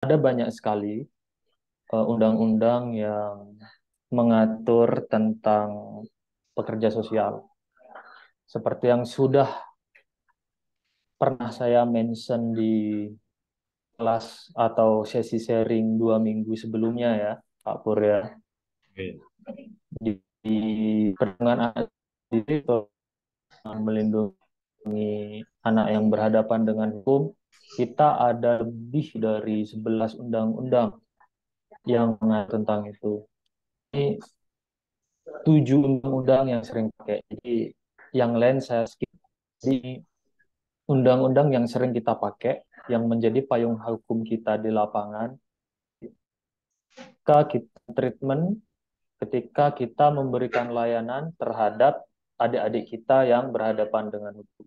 ada banyak sekali undang-undang yang mengatur tentang pekerja sosial. Seperti yang sudah pernah saya mention di kelas atau sesi sharing 2 minggu sebelumnya ya, Pak Pur ya. Oke. Di perlindungan anak itu melindungi anak yang berhadapan dengan hukum, kita ada lebih dari 11 undang-undang yang mengatur tentang itu. Ini 7 undang-undang yang sering pakai. Jadi yang lain saya skip. Di undang-undang yang sering kita pakai, yang menjadi payung hukum kita di lapangan, ketika kita treatment, ketika kita memberikan layanan terhadap adik-adik kita yang berhadapan dengan hukum.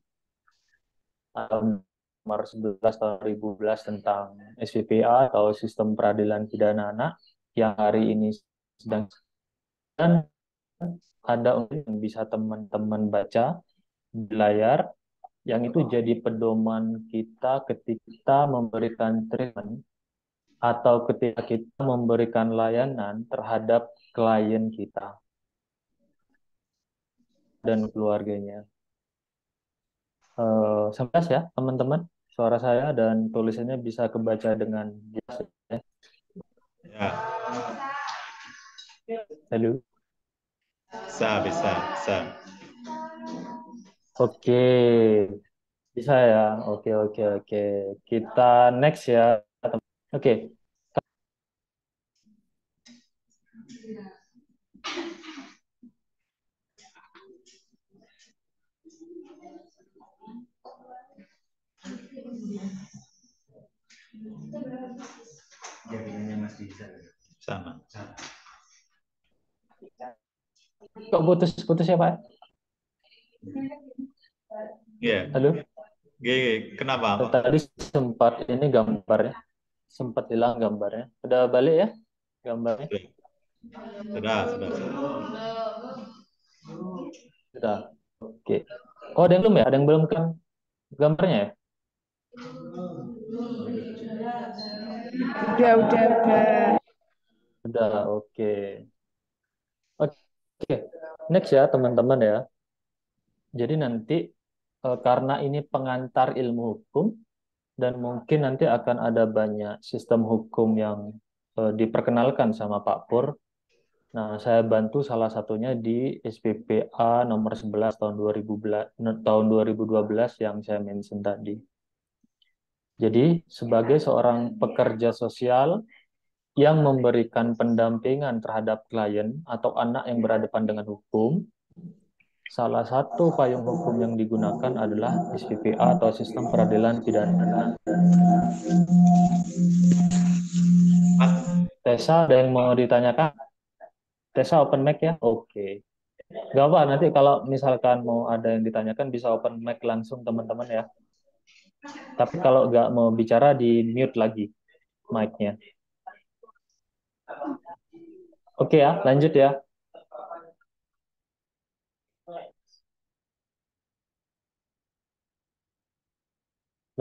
Atau nomor 11 tahun 2011 tentang SPPA atau Sistem Peradilan Pidana Anak yang hari ini sedang, dan ada yang bisa teman-teman baca di layar yang itu jadi pedoman kita ketika memberikan treatment atau ketika kita memberikan layanan terhadap klien kita dan keluarganya. 11 ya teman-teman, suara saya dan tulisannya bisa kebaca dengan jelas ya. Ya, Halo. bisa, bisa. Oke, bisa ya. Oke, oke, oke. Kita next ya. Oke, Sama. kok putus-putus ya Pak? Iya. Halo. Kenapa? Tadi sempat ini gambarnya, sempat hilang gambarnya. Udah balik ya gambarnya? Sudah. Sudah. Oke. Oh, ada yang belum ya? Ada yang belum kan gambarnya ya? Udah. Sudah. Oke. Oke. Next ya teman-teman ya. Jadi nanti karena ini pengantar ilmu hukum dan mungkin nanti akan ada banyak sistem hukum yang diperkenalkan sama Pak Pur. Nah, saya bantu salah satunya di SPPA nomor 11 tahun 2012 yang saya mention tadi. Jadi, sebagai seorang pekerja sosial yang memberikan pendampingan terhadap klien atau anak yang berhadapan dengan hukum, salah satu payung hukum yang digunakan adalah SPPA atau Sistem Peradilan Pidana Anak. Tessa, ada yang mau ditanyakan? Tessa open mic ya? Oke. Gak apa, nanti kalau misalkan mau ada yang ditanyakan bisa open mic langsung teman-teman ya. Tapi kalau nggak mau bicara di mute lagi mic-nya. Oke ya, lanjut ya.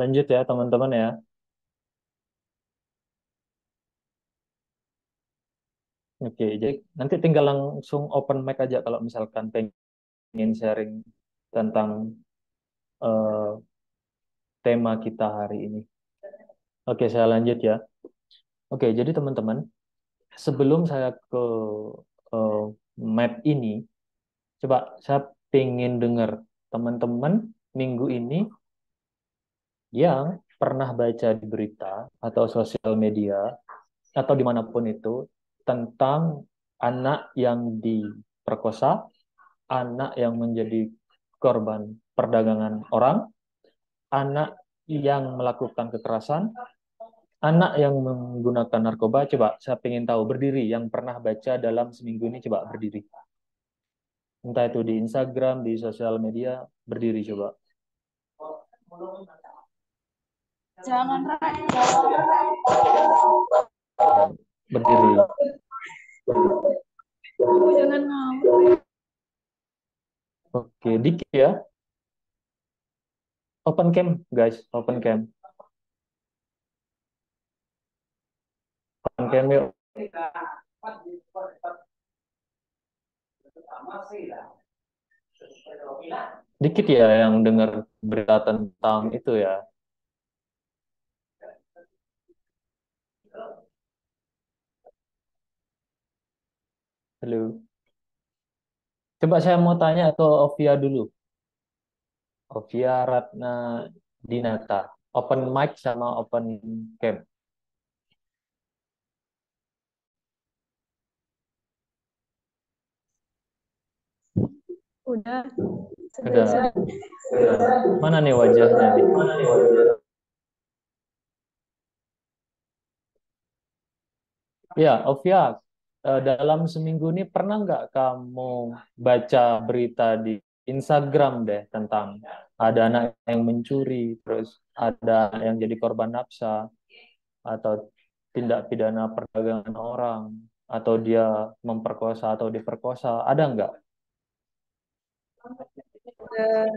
Lanjut ya teman-teman ya. Oke, jadi nanti tinggal langsung open mic aja kalau misalkan pengen sharing tentang eh, tema kita hari ini. Oke, saya lanjut ya. Oke, jadi teman-teman, sebelum saya ke eh, map ini, coba saya pengen dengar teman-teman minggu ini yang pernah baca di berita atau sosial media atau dimanapun itu tentang anak yang diperkosa, anak yang menjadi korban perdagangan orang, anak yang melakukan kekerasan, anak yang menggunakan narkoba. Coba saya ingin tahu berdiri yang pernah baca dalam seminggu ini, coba berdiri. Entah itu di Instagram, di sosial media, berdiri coba. Jangan rakyat. Berdiri. Jangan ngawur. Oke, dikit ya. Open cam, guys. Open cam. Open cam yuk. Dikit ya yang dengar berita tentang itu ya. Halo. Coba saya mau tanya ke Ovia dulu. Ovia Ratna Dinata. Open mic sama open cam. Udah, Udah. sudah. Udah. Mana nih wajahnya nih? Ya, Ovia, dalam seminggu ini pernah nggak kamu baca berita di Instagram deh tentang ada anak yang mencuri, terus ada yang jadi korban nafsa, atau tindak pidana perdagangan orang, atau dia memperkosa atau diperkosa, ada nggak? Udah.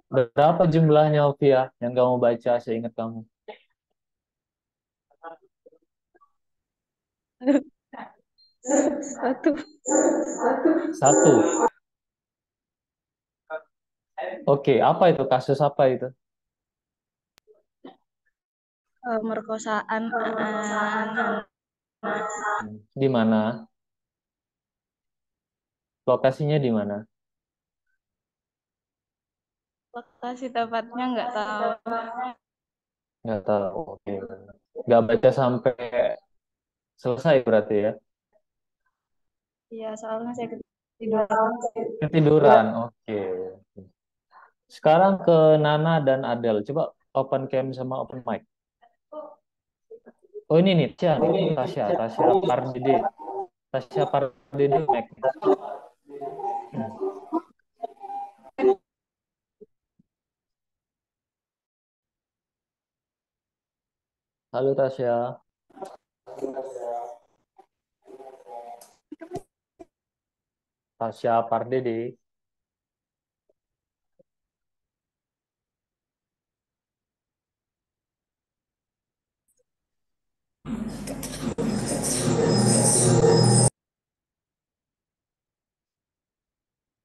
Berapa jumlahnya, Ovia, yang kamu baca seingat kamu? Satu. Satu. Oke, apa itu? Kasus apa itu? Merkosaan anak. Di mana? Lokasinya di mana? Lokasi tepatnya nggak tahu. Nggak tahu. Oke. Nggak baca sampai selesai berarti ya? Iya, soalnya saya ketiduran. Ketiduran. Oke. Sekarang ke Nana dan Adel. Coba open cam sama open mic. Oh ini nih, Tasya Pardede. Tasya Pardede mic. Halo Tasya. Tasya Pardede.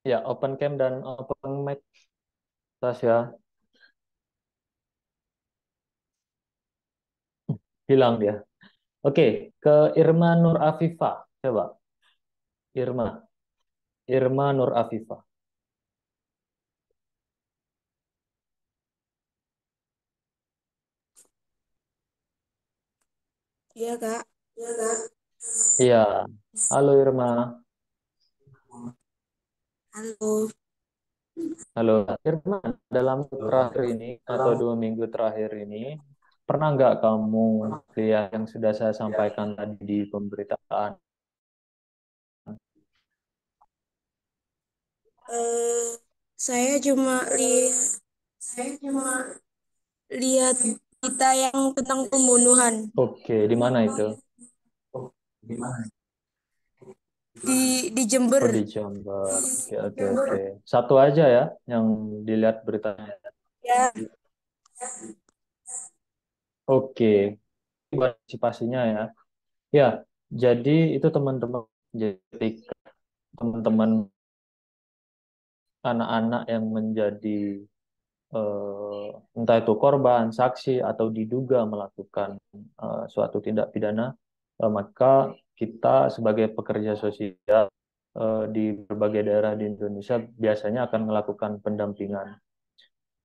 Ya, open cam dan open mic Tasya. Hilang dia. Oke, ke Irma Nur Afifa. Coba, Irma. Irma Nur Afifa. Iya, Kak. Iya, Kak. Iya. Halo Irma. Halo. Halo Irma. Dalam terakhir ini atau 2 minggu terakhir ini, pernah nggak kamu lihat yang sudah saya sampaikan tadi di pemberitaan? Eh, saya cuma lihat berita yang tentang pembunuhan Oke, di mana itu? di Jember. Oh, di Jember. Oke, oke, oke. Satu aja ya yang dilihat beritanya. Ya, Oke, partisipasinya ya. Ya, jadi itu teman-teman, jadi teman-teman anak-anak yang menjadi entah itu korban, saksi, atau diduga melakukan suatu tindak pidana, maka kita sebagai pekerja sosial di berbagai daerah di Indonesia biasanya akan melakukan pendampingan.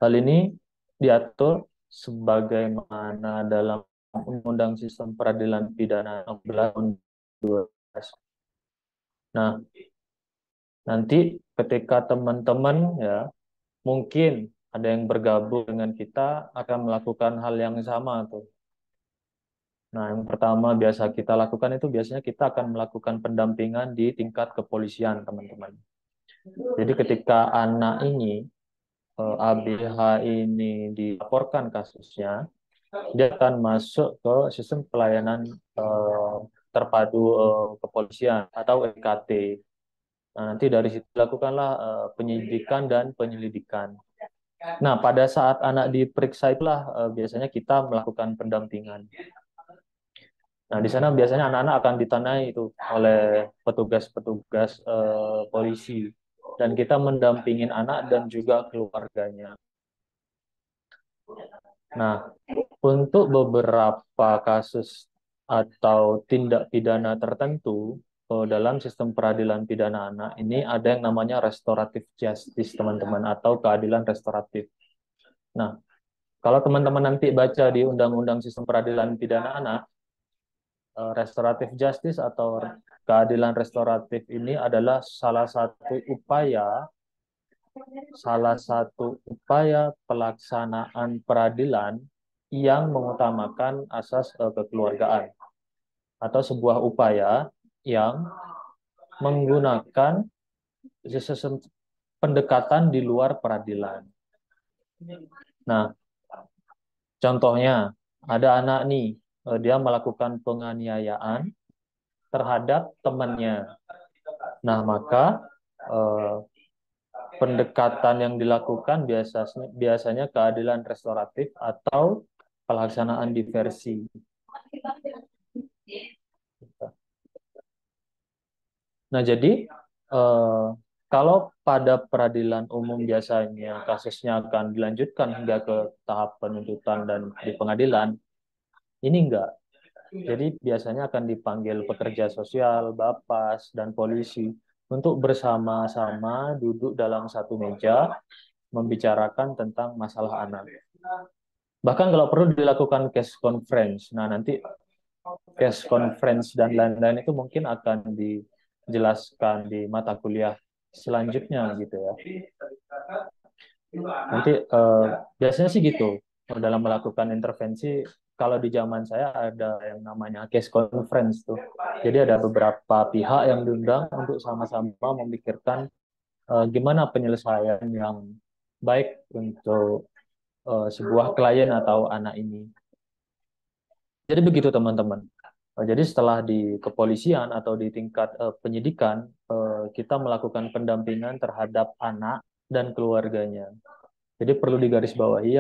Hal ini diatur sebagaimana dalam Undang-Undang Sistem Peradilan Pidana 16 tahun 2012. Nah, nanti ketika teman-teman ya mungkin ada yang bergabung dengan kita akan melakukan hal yang sama tuh. Nah, yang pertama biasa kita lakukan itu biasanya kita akan melakukan pendampingan di tingkat kepolisian, teman-teman. Jadi ketika anak ini, ABH ini dilaporkan kasusnya, dia akan masuk ke sistem pelayanan terpadu kepolisian atau EKT. Nah, nanti dari situ lakukanlah penyidikan dan penyelidikan. Nah, pada saat anak diperiksa itulah biasanya kita melakukan pendampingan. Nah, di sana biasanya anak-anak akan ditanai itu oleh petugas-petugas polisi, dan kita mendampingin anak dan juga keluarganya. Nah, untuk beberapa kasus atau tindak pidana tertentu dalam sistem peradilan pidana anak ini ada yang namanya restoratif justice, teman-teman, atau keadilan restoratif. Nah, kalau teman-teman nanti baca di Undang-Undang Sistem Peradilan Pidana Anak, restoratif justice atau keadilan restoratif ini adalah salah satu upaya pelaksanaan peradilan yang mengutamakan asas kekeluargaan, atau sebuah upaya yang menggunakan pendekatan di luar peradilan. Nah, contohnya ada anak nih, dia melakukan penganiayaan terhadap temannya. Nah, maka eh, pendekatan yang dilakukan biasanya keadilan restoratif atau pelaksanaan diversi. Nah, jadi kalau pada peradilan umum biasanya kasusnya akan dilanjutkan hingga ke tahap penuntutan dan di pengadilan, ini enggak. Jadi biasanya akan dipanggil pekerja sosial, Bapas, dan polisi untuk bersama-sama duduk dalam satu meja membicarakan tentang masalah anak. Bahkan kalau perlu dilakukan case conference. Nah, nanti case conference dan lain-lain itu mungkin akan dijelaskan di mata kuliah selanjutnya gitu ya. Nanti biasanya sih gitu dalam melakukan intervensi. Kalau di zaman saya ada yang namanya case conference tuh. Jadi ada beberapa pihak yang diundang untuk sama-sama memikirkan gimana penyelesaian yang baik untuk sebuah klien atau anak ini. Jadi begitu teman-teman. Jadi setelah di kepolisian atau di tingkat penyidikan, kita melakukan pendampingan terhadap anak dan keluarganya. Jadi perlu digarisbawahi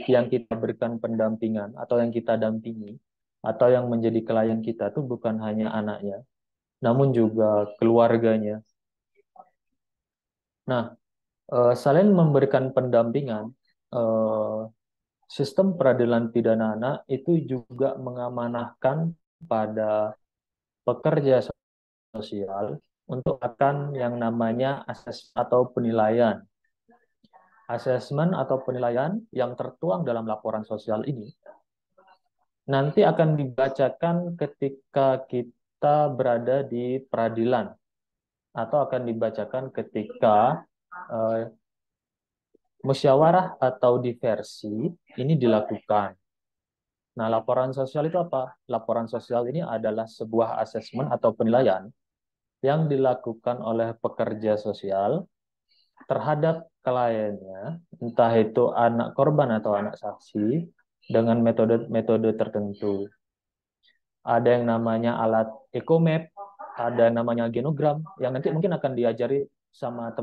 yang kita berikan pendampingan atau yang kita dampingi atau yang menjadi klien kita itu bukan hanya anaknya, namun juga keluarganya. Nah, selain memberikan pendampingan, sistem peradilan pidana anak itu juga mengamanahkan pada pekerja sosial untuk akan yang namanya asesmen atau penilaian. Asesmen atau penilaian yang tertuang dalam laporan sosial ini nanti akan dibacakan ketika kita berada di peradilan atau akan dibacakan ketika musyawarah atau diversi ini dilakukan. Nah, laporan sosial itu apa? Laporan sosial ini adalah sebuah asesmen atau penilaian yang dilakukan oleh pekerja sosial terhadap kliennya, entah itu anak korban atau anak saksi, dengan metode-metode tertentu. Ada yang namanya alat EcoMap, ada yang namanya genogram, yang nanti mungkin akan diajari sama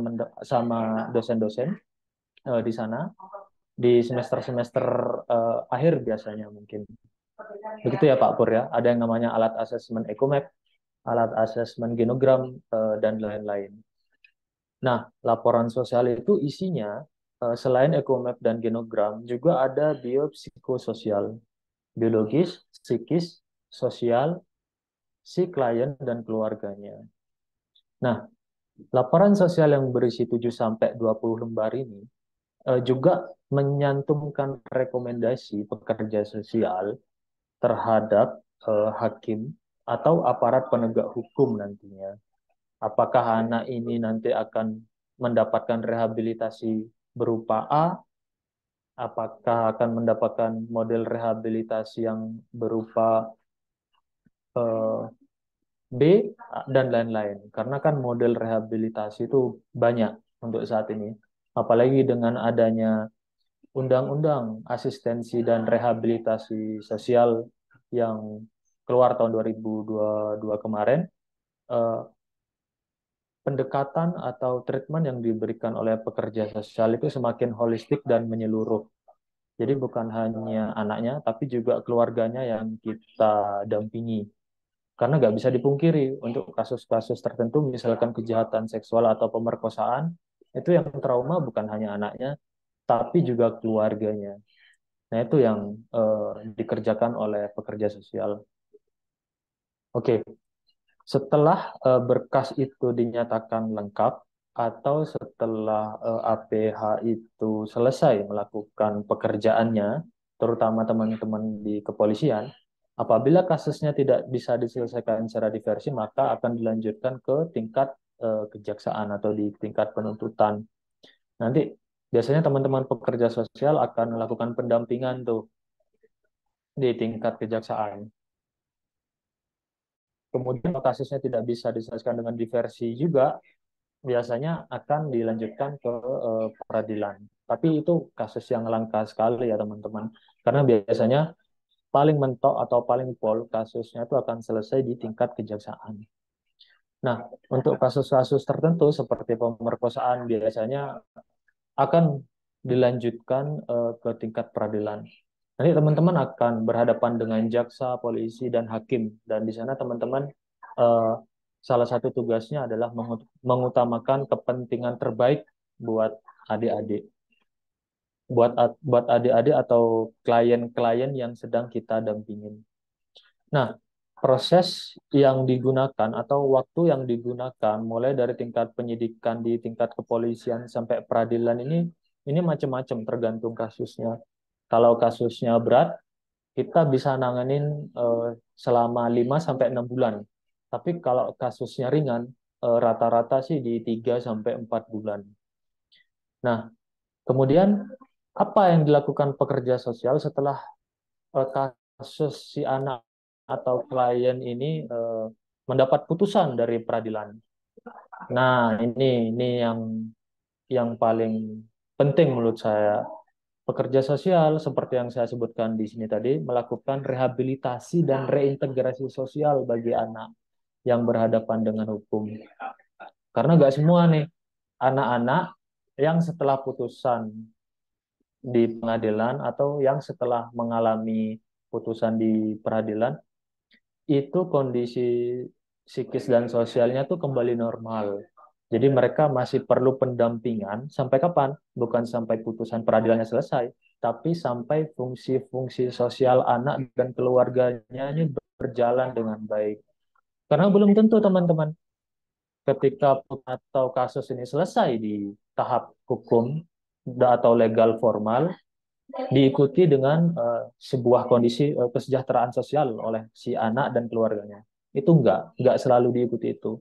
dosen-dosen di sana di semester-semester akhir biasanya mungkin. Begitu ya Pak Pur ya. Ada yang namanya alat asesmen EcoMap, alat asesmen genogram, dan lain-lain. Nah, laporan sosial itu isinya selain EcoMap dan genogram juga ada biopsikososial, biologis, psikis, sosial, si klien dan keluarganya. Nah, laporan sosial yang berisi 7 sampai 20 lembar ini juga menyantumkan rekomendasi pekerja sosial terhadap hakim atau aparat penegak hukum nantinya. Apakah anak ini nanti akan mendapatkan rehabilitasi berupa A, apakah akan mendapatkan model rehabilitasi yang berupa B, dan lain-lain. Karena kan model rehabilitasi itu banyak untuk saat ini. Apalagi dengan adanya Undang-Undang Asistensi dan Rehabilitasi Sosial yang keluar tahun 2022 kemarin, eh, pendekatan atau treatment yang diberikan oleh pekerja sosial itu semakin holistik dan menyeluruh. Jadi bukan hanya anaknya, tapi juga keluarganya yang kita dampingi. Karena nggak bisa dipungkiri untuk kasus-kasus tertentu, misalkan kejahatan seksual atau pemerkosaan, itu yang trauma bukan hanya anaknya, tapi juga keluarganya. Nah, itu yang dikerjakan oleh pekerja sosial. Oke, setelah berkas itu dinyatakan lengkap, atau setelah APH itu selesai melakukan pekerjaannya, terutama teman-teman di kepolisian, apabila kasusnya tidak bisa diselesaikan secara diversi, maka akan dilanjutkan ke tingkat kejaksaan atau di tingkat penuntutan. Nanti biasanya teman-teman pekerja sosial akan melakukan pendampingan tuh di tingkat kejaksaan. Kemudian kalau kasusnya tidak bisa diselesaikan dengan diversi juga, biasanya akan dilanjutkan ke peradilan. Tapi itu kasus yang langka sekali ya teman-teman. Karena biasanya paling mentok atau paling pol kasusnya itu akan selesai di tingkat kejaksaan. Nah, untuk kasus-kasus tertentu seperti pemerkosaan biasanya akan dilanjutkan ke tingkat peradilan. Nanti teman-teman akan berhadapan dengan jaksa, polisi, dan hakim. Dan di sana teman-teman eh, salah satu tugasnya adalah mengutamakan kepentingan terbaik buat adik-adik, buat adik-adik atau klien-klien yang sedang kita dampingin. Nah, proses yang digunakan atau waktu yang digunakan mulai dari tingkat penyidikan di tingkat kepolisian sampai peradilan ini macam-macam tergantung kasusnya. Kalau kasusnya berat, kita bisa nanganin selama 5 sampai 6 bulan. Tapi kalau kasusnya ringan, rata-rata sih di 3 sampai 4 bulan. Nah, kemudian apa yang dilakukan pekerja sosial setelah kasus si anak atau klien ini mendapat putusan dari peradilan? Nah, ini yang paling penting menurut saya. Pekerja sosial seperti yang saya sebutkan di sini tadi melakukan rehabilitasi dan reintegrasi sosial bagi anak yang berhadapan dengan hukum. Karena nggak semua nih anak-anak yang setelah putusan di pengadilan atau yang setelah mengalami putusan di peradilan itu kondisi psikis dan sosialnya tuh kembali normal. Jadi mereka masih perlu pendampingan sampai kapan? Bukan sampai putusan peradilannya selesai, tapi sampai fungsi-fungsi sosial anak dan keluarganya ini berjalan dengan baik. Karena belum tentu teman-teman ketika atau kasus ini selesai di tahap hukum atau legal formal, diikuti dengan sebuah kondisi kesejahteraan sosial oleh si anak dan keluarganya. Itu enggak selalu diikuti itu.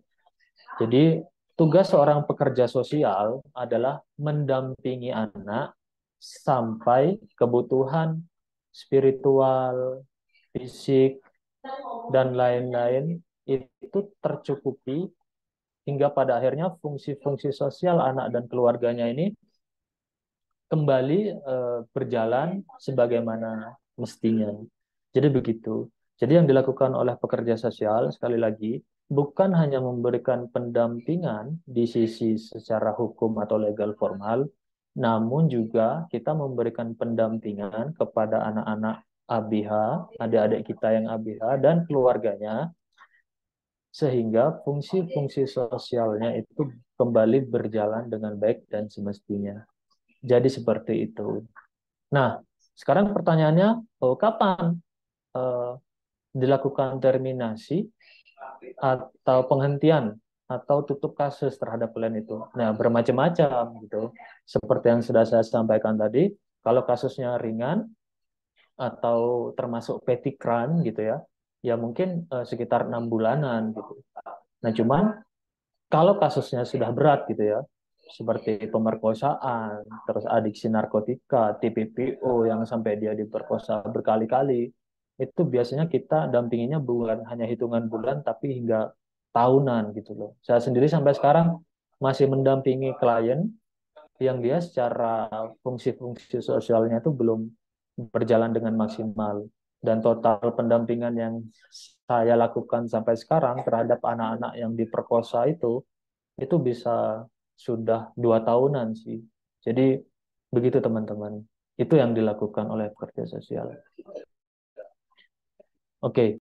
Jadi tugas seorang pekerja sosial adalah mendampingi anak sampai kebutuhan spiritual, fisik, dan lain-lain itu tercukupi hingga pada akhirnya fungsi-fungsi sosial anak dan keluarganya ini kembali berjalan sebagaimana mestinya. Jadi begitu. Jadi yang dilakukan oleh pekerja sosial sekali lagi bukan hanya memberikan pendampingan di sisi secara hukum atau legal formal, namun juga kita memberikan pendampingan kepada anak-anak ABH, adik-adik kita yang ABH dan keluarganya sehingga fungsi-fungsi sosialnya itu kembali berjalan dengan baik dan semestinya. Jadi seperti itu. Nah, sekarang pertanyaannya, kapan eh, dilakukan terminasi atau penghentian atau tutup kasus terhadap klien itu? Nah, bermacam-macam gitu. Seperti yang sudah saya sampaikan tadi, kalau kasusnya ringan atau termasuk petty crime gitu ya, ya mungkin sekitar 6 bulanan gitu. Nah, cuman kalau kasusnya sudah berat gitu ya, seperti pemerkosaan, terus adiksi narkotika, TPPO yang sampai dia diperkosa berkali-kali, itu biasanya kita dampinginya bukan hanya hitungan bulan, tapi hingga tahunan gitu loh. Saya sendiri sampai sekarang masih mendampingi klien yang dia secara fungsi-fungsi sosialnya itu belum berjalan dengan maksimal. Dan total pendampingan yang saya lakukan sampai sekarang terhadap anak-anak yang diperkosa itu bisa sudah 2 tahunan sih. Jadi begitu teman-teman. Itu yang dilakukan oleh pekerja sosial. Oke.